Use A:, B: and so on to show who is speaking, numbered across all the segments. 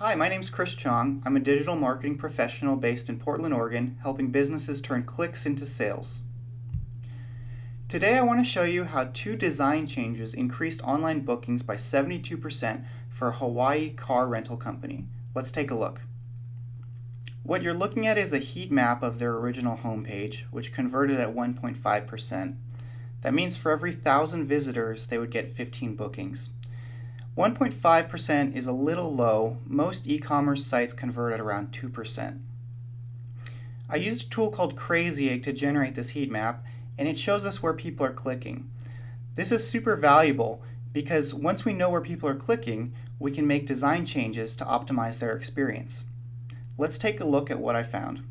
A: Hi, my name's Chris Chong. I'm a digital marketing professional based in Portland, Oregon, helping businesses turn clicks into sales. Today I want to show you how two design changes increased online bookings by 72% for a Hawaii car rental company. Let's take a look. What you're looking at is a heat map of their original homepage, which converted at 1.5%. That means for every 1,000 visitors, they would get 15 bookings. 1.5% is a little low. Most e-commerce sites convert at around 2%. I used a tool called CrazyEgg to generate this heat map, and it shows us where people are clicking. This is super valuable because once we know where people are clicking, we can make design changes to optimize their experience. Let's take a look at what I found.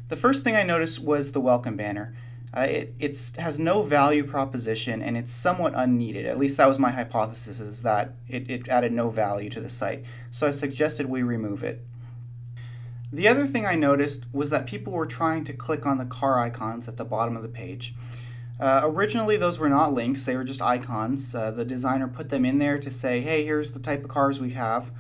A: The first thing I noticed was the welcome banner. It has no value proposition and it's somewhat unneeded. At least that was my hypothesis, is that it added no value to the site. So I suggested we remove it. The other thing I noticed was that people were trying to click on the car icons at the bottom of the page. Originally those were not links, they were just icons. The designer put them in there to say, hey, here's the type of cars we have.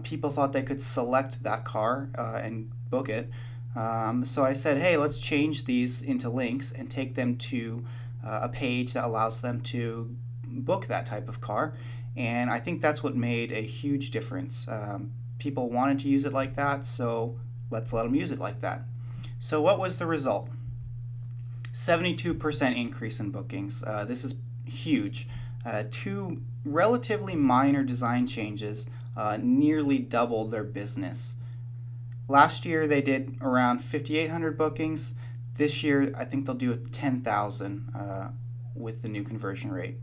A: People thought they could select that car and book it. So I said, hey, let's change these into links and take them to a page that allows them to book that type of car. And I think that's what made a huge difference. People wanted to use it like that, so let's let them use it like that. So what was the result? 72% increase in bookings. This is huge. Two relatively minor design changes nearly doubled their business. Last year they did around 5,800 bookings. This year I think they'll do 10,000 with the new conversion rate.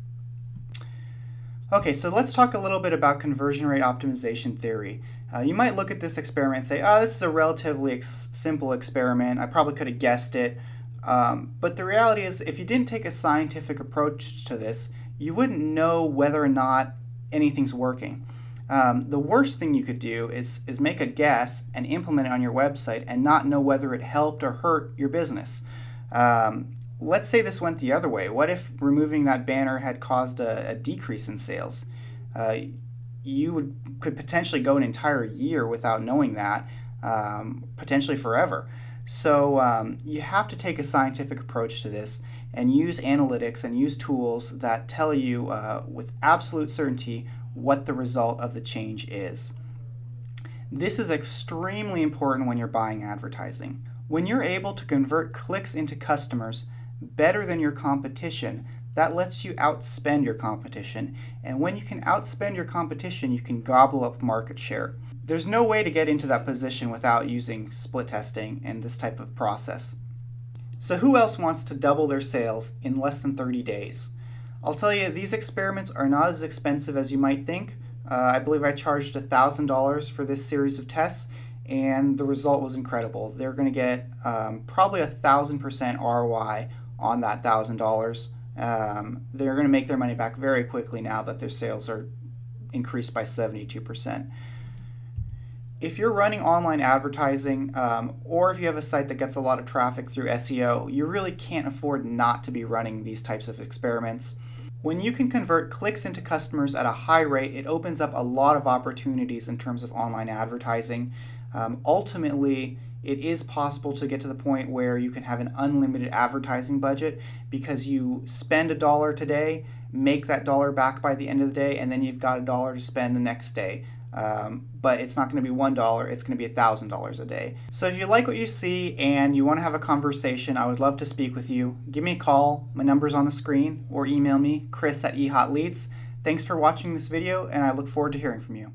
A: Okay, so let's talk a little bit about conversion rate optimization theory. You might look at this experiment and say, oh, this is a relatively simple experiment. I probably could have guessed it. But the reality is, if you didn't take a scientific approach to this, you wouldn't know whether or not anything's working. The worst thing you could do is make a guess and implement it on your website and not know whether it helped or hurt your business. Let's say this went the other way. What if removing that banner had caused a decrease in sales? You could potentially go an entire year without knowing that, potentially forever. So you have to take a scientific approach to this and use analytics and use tools that tell you with absolute certainty what the result of the change is. This is extremely important when you're buying advertising. When you're able to convert clicks into customers better than your competition, that lets you outspend your competition. And when you can outspend your competition, you can gobble up market share. There's no way to get into that position without using split testing and this type of process. So who else wants to double their sales in less than 30 days? I'll tell you, these experiments are not as expensive as you might think. I believe I charged $1,000 for this series of tests, and the result was incredible. They're going to get probably 1,000% ROI on that $1,000. They're going to make their money back very quickly now that their sales are increased by 72%. If you're running online advertising, or if you have a site that gets a lot of traffic through SEO, you really can't afford not to be running these types of experiments. When you can convert clicks into customers at a high rate, it opens up a lot of opportunities in terms of online advertising. Ultimately, it is possible to get to the point where you can have an unlimited advertising budget because you spend $1 today, make that dollar back by the end of the day, and then you've got $1 to spend the next day. But it's not going to be $1, it's going to be $1,000 a day. So if you like what you see and you want to have a conversation, I would love to speak with you. Give me a call, my number's on the screen, or email me, chris@ehotleads. Thanks for watching this video, and I look forward to hearing from you.